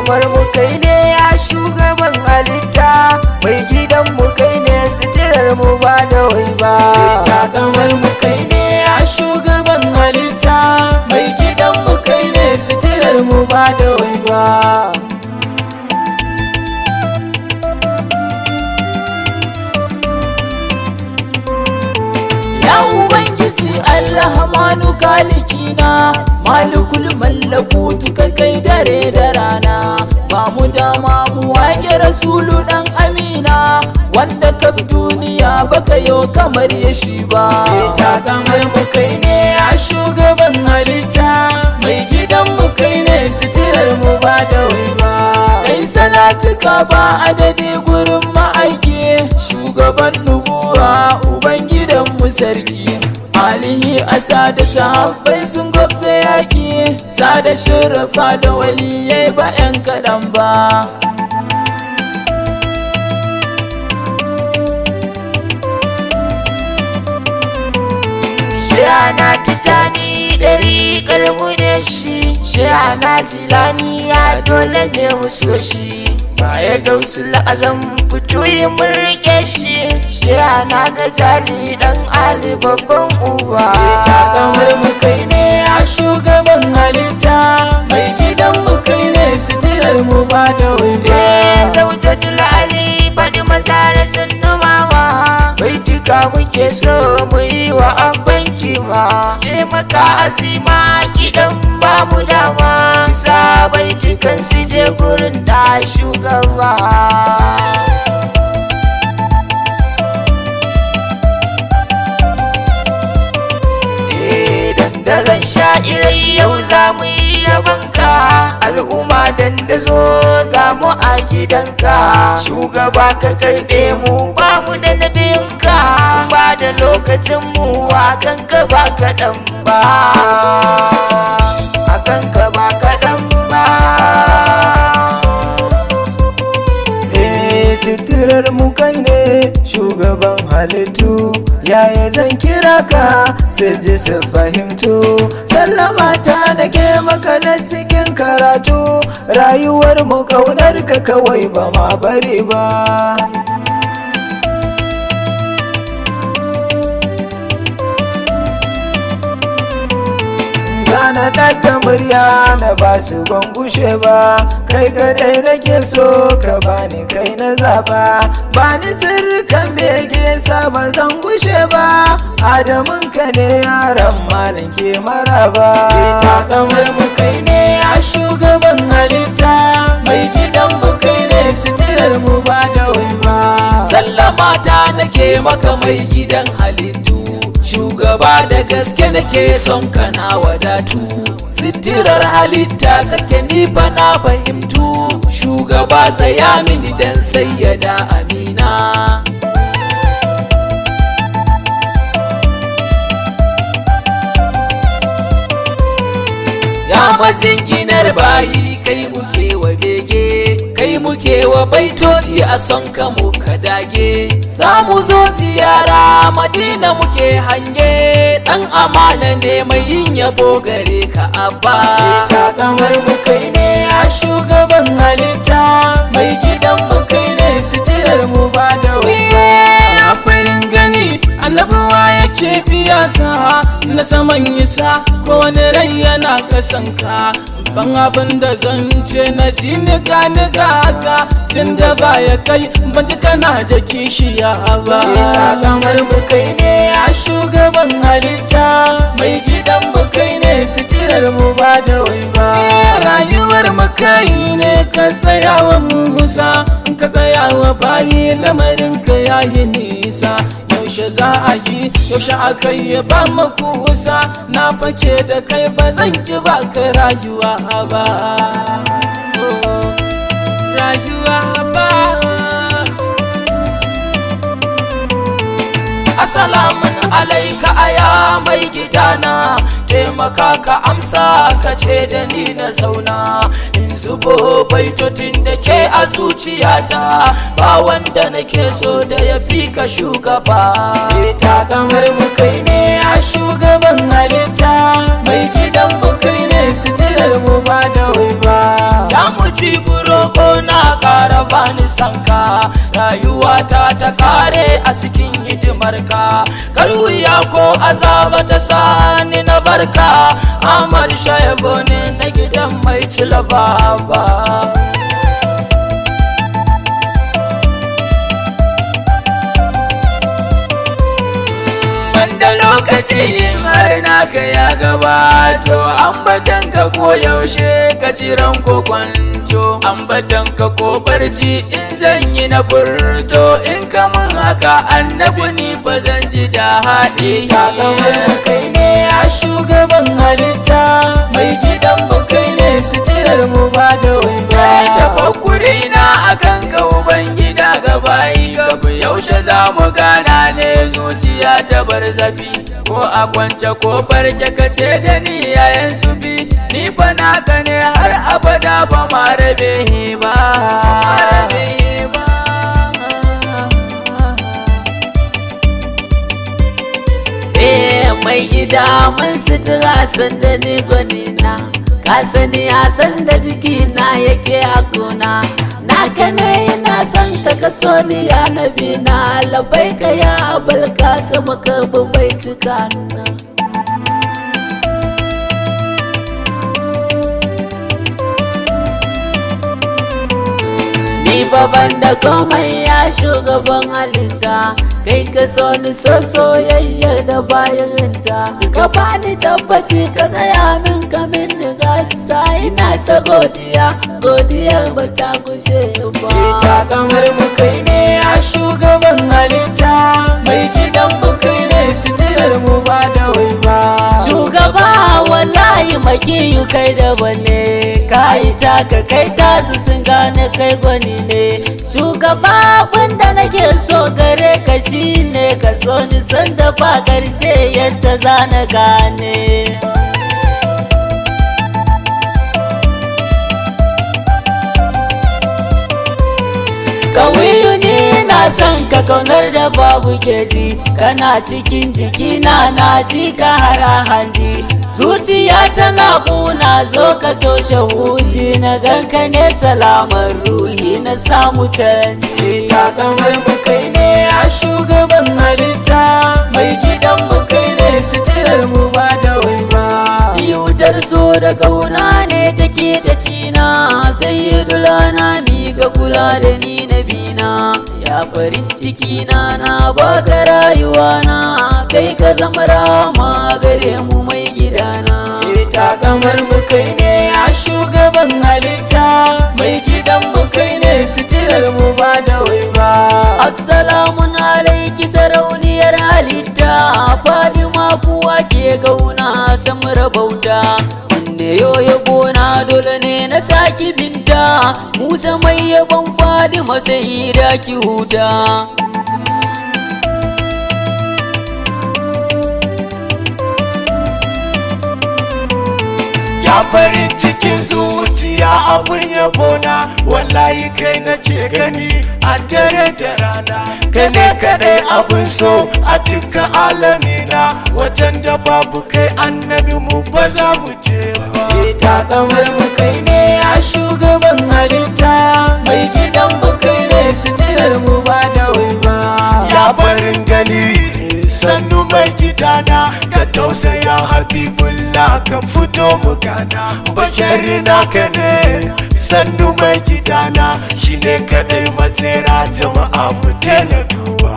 kamar mu kai ne ya shugaban halitta, mai gidan mu kai ne sitirar mu ba da wai ba. kamar mu kai ne ya shugaban halitta, mai gidan mu kai ne sitirar mu ba da wai ba. Ya Ubangiji Alrahmanu kalikina, malikul mallakutu ka kai dare da rana, ba mu dama mu wage rasulu dan amina, wanda kaf duniya baka yo kamar ya shi ba. kamar mu kai ne ya shugaban halitta, mai gidan mu kai ne sitirar mu ba da wai ba. Kai salatuka ba adadi gurin ma'aiki, shugaban nubuwa ubangidan mu sarki, alihi asa da sahabbai sun gwabza yaki, sada shurafa da waliyai ba 'yan kaɗan ba. Shehana Tijani ɗari ƙarmu ne shi, Shehana Jilani ya dole ne mu so shi, baya gausu la'azam fito yi mun rike shi, Shehana Gazali ɗan Ali babban uba. kamar mu kai ne ya shugaban halitta, mai gidan mu kai ne sitirar mu ba da wai ba. Zaujatul Ali faɗi mazara sun numawa, baituka muke so mu yi wa abban kima, taimaka azima kiɗan ba mu dama, sa baitukan su je gurin da shugaba. Dandazon sha'irai yau za mu yi yabanka, al'umma dandazo ga mu a gidanka, shugaba ka karɓe mu ba mu da nabiyinka, ba da lokacin mu a kanka ba kaɗan ba, a kanka ba kaɗan ba. Sitirar mu kai ne shugaban halittu, yaya zan kira ka sai ji su fahimtu, sallama ta nake maka na cikin karatu, rayuwar mu kaunar ka kawai ba ma bari ba. Zana daga murya na ba su gushe ba, kai kadai nake so ka bani kai na zaba, bani sirrikan bege sa ba zan gushe ba, adamun ka ne yaran malam ke maraba. kamar mu kai ne ya shugaban halitta, mai gidan mu kai ne sitirar mu ba da wai ba. Sallama ta nake maka mai gidan halittu, shugaba da gaske nake son ka na wadatu, sitirar halitta kake ni fa na fahimtu, shugaba tsaya mini dan sayyada amina. Ya majinginar bayi kai muke wa bege, kai muke wa baitoti a son ka muka dage, samu zo ziyara madina muke hange, dan amana ne mai yin yabo gare ka abba. kamar mu kai ne ya shugaban halitta, mai gidan mu kai ne sitirar mu ba da wai ba. Ya farin gani annabuwa yake biya ka, na saman isa ko wani rai yana kasanka, ban abin da zan ce na ji niga ka, tun da baya kai ban ji kana da kishiya ba. kamar mu kai ne ya shugaban halitta, mai gidan mu kai ne sitirar mu ba da wai ba. Rayuwar mu kai ne ka tsayawa musa, ka tsayawa bayi lamarin ka yayi nisa, yaushe za a yi yaushe aka yi ba maku kusa, na fake da kai ba zan ki ba ka rayuwa ba, rayuwa ba. Assalamun alaika aya mai gidana, taimaka ka amsa ka ce da ni na zauna, in zubo baitotin da ke a zuciyata, ba wanda nake so da ya fi ka shugaba. kamar mu kai ne ya shugaban halitta, mai gidan mu kai ne sitirar mu ba da wai ba. Ya mu ci buroko na ƙara bani sanka, rayuwata ta kare a cikin hidimarka, kar wuya ko azaba ta sani na barka. Ahmad Shaibu ne na gidan mai cila baba. Da lokaci har naka ya gabato, ambatanka ko yaushe ka ciran ko kwanto, ambatanka ko barci in zan yi na furto, in ka mun haka annabi ni ba zan ji da haɗi. Takamar kai ne ya shugaban halitta, mai gidan mu kai ne sitirar mu ba da wai ba. Tafakkuri na akan ka ubangida gabayi gaba, yaushe za mu gana ne zuciya ta bar zafi, ko a kwance ko farke ka ce da ni yayan su bi, ni fa naka ne har abada ba ma rabe ba. Mai gida mun sutura sanda ni gwanina, ka sani a sanda jikina yake a gona, naka ne ina son ka kaso ni ya nabi na, labai ka ya abul kasim ka bi bai cika na. Ni fa banda komai ya shugaban halitta, kai ka so ni so soyayya da bayanta, ka bani tabbaci ka tsaya min ka min gata, ina ta godiya godiyar ba ta gushe ba. Takamar mu kai ne ya shugaban halitta, mai gidan mu kai ne sitirar mu ba da wai ba. Shugaba wallahi makiyu kai da bane, kai taka kai tasu sun gane kai gwani ne. Shugaba abinda nake so gare ka shine ka so ni sanda ba karshe yadda zana gane. Kawiyu ni na son ka kaunar da babu keji, kana cikin jikina na ji ka hara hanji, zuciya tana kuna zo ka toshe huji, na ganka ne salamar ruhi na samu canji. Takamar mu kai ne ya shugaban halitta, mai gidan mu kai ne sitirar mu ba da wai ba. Yudar so da kauna ne take ta cina, sai dulana mi ga kula da ni na bina, ya farin ciki na baka rayuwa na, kai ka zama rama gare mu mai gidana. Takamar mu kai ne ya shugaban halitta, mai gidan mu kai ne sitirar mu ba da wai ba. Assalamu alaiki sarauniyar halitta, Fadima kuwa ke gauna samar bauta, wanne yoyo gona dole ne na saki binta, Musa mai yabon Fadima sai da ki huta. Ya farin cikin zuciya abun yabona, wallahi kai nake gani a dare da rana, kai ne kadai abun so a duka alamina, wajen da babu kai annabi mu ba za mu je ba. Takamar mu kai ne ya shugaban halitta, mai gidan mu kai ne sitirar mu ba da wai ba. Ya barin gani sannu mai gidana, ka tausaya Habibullah ka fito mu gana, bashari naka ne sannu mai gidana, shine kadai matsera jama'a mu daina duba.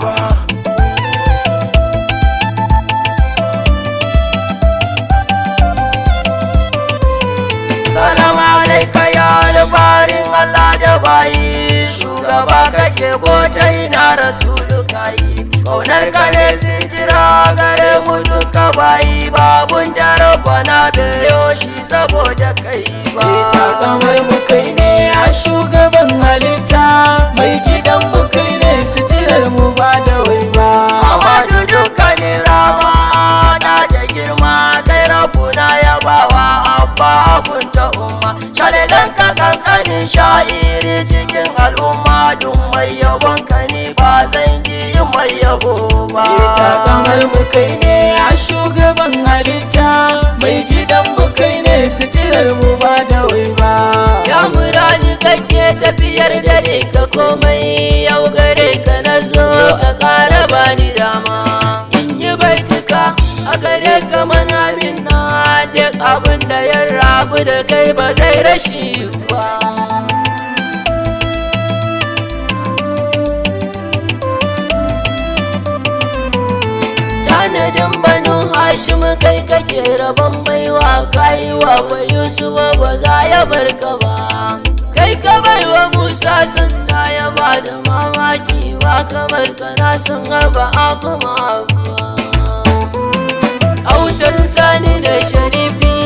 Salamu alaika ya alfarin Allah da bayi, shugaba kake ko ta ina rasulu kayi, kaunar ka ne sitira gare mu duka bayi, babun da rabbana biyo shi saboda kai ba. Takamar mu kai ne ya shugaban halitta, mai gidan mu kai ne sitirar mu ba da wai ba. Amadu dukkanin rama na da girma, kai rabbuna ya bawa abba kunta umma, shalilan ka kankanin sha'iri cikin al'umma, duk mai yabon ka ni ba zan ki mai yabo ba. Takamar mu kai ne ya shugaban halitta, mai gidan mu kai ne sitirar mu ba da wai ba. Ya murali kake tafiyar da ka komai yau gare ka na zo ka kara bani dama in yi baituka a gare ka mana minna duk abin da ya rabu da kai ba zai rashi ba. Tanadin banu Hashim kai kake rabon baiwa kaiwa ba Yusuf ba za ya barka ba. Kai ka baiwa Musa sanda ya ba da mamaki ba kamar kana sun ba a kuma ba. Autan Sani da Sharifi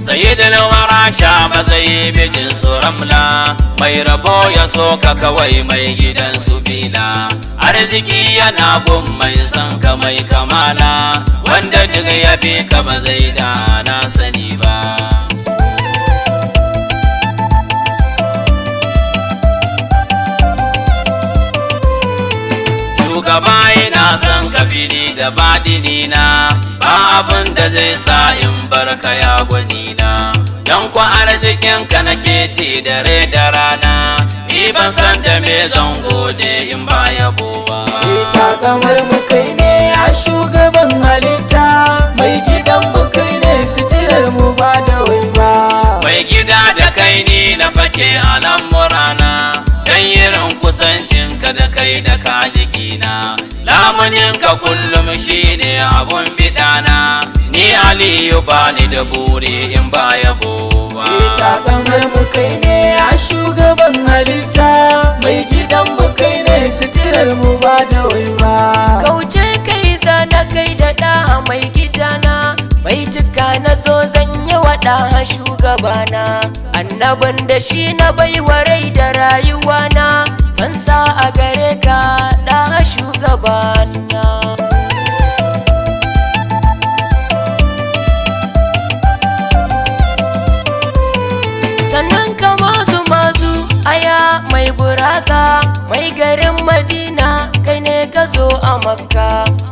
Sayyidul wara sha matsayi bijin su ramla mai rabo ya soka kawai mai gidan su bila arziki yana gun mai san ka mai kamala wanda duk ya bi ka ba zai da na sani ba. Shugaba ina son ka fili da baɗini na ba abin da zai sa in barka ya gwani na don kwa arzikin ka nake ci dare da rana ni ban san da me zan gode in ba yabo ba. Ita kamar mu kai ne a shugaban halitta mai gidan mu kai ne sitirar mu ba da wai ba. Mai gida da kai ni na fake a lamurana dan irin kusancin ka da kai da kajigina lamunin ka kullum shine abun bidana ni Aliyu bani da buri in ba yabo ba. Ita kamar mu kai ne a shugaban halitta mai gidan mu kai ne sitirar mu ba da wai ba. kauce kai zana kai da ɗa mai gidana mai cika na zo zan yi waɗa shugabana annabin da shi na baiwa rai da rayuwana fansa a gare ka ɗa shugabana. Sannan ka mazu aya mai buraka mai garin Madina kai ne ka zo a Makka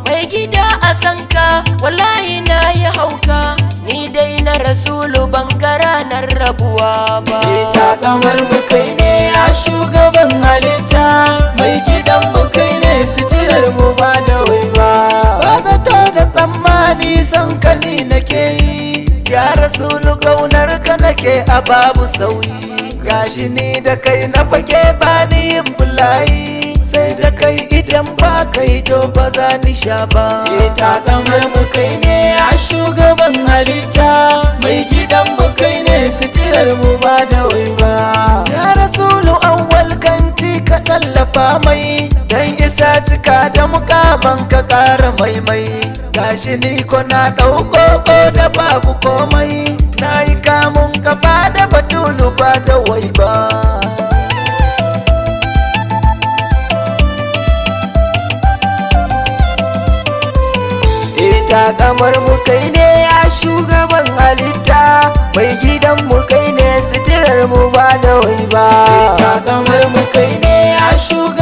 mai gida a sanka wallahi na yi hauka ni dai na Rasulu ban ga ranar rabuwa ba. Ita kamar mu kai ne a shugaban halitta mai gidan mu kai ne sitirar mu ba da wai ba. Ba zato da tsammani son ka ni nake yi ya Rasulu kaunar ka nake a babu sauyi gashi ni da kai na fage ba ni yin bulayi sai da kai idan ba kai to ba za ni sha ba. Ita kamar mu kai ne a shugaban halitta mai gidan mu kai ne sitirar mu ba da wai ba. Ya Rasulu awwal kanti ka tallafa mai dan isa cika da mukaman ka kara maimai gashi ni ko na ɗauko ko da babu komai na yi kamun kafa da batulu ba da wai ba. Ita kamar mu kai ne ya shugaban halitta mai gidan mu kai ne sitirar mu ba da wai ba. Ita kamar mu kai ne ya shugaban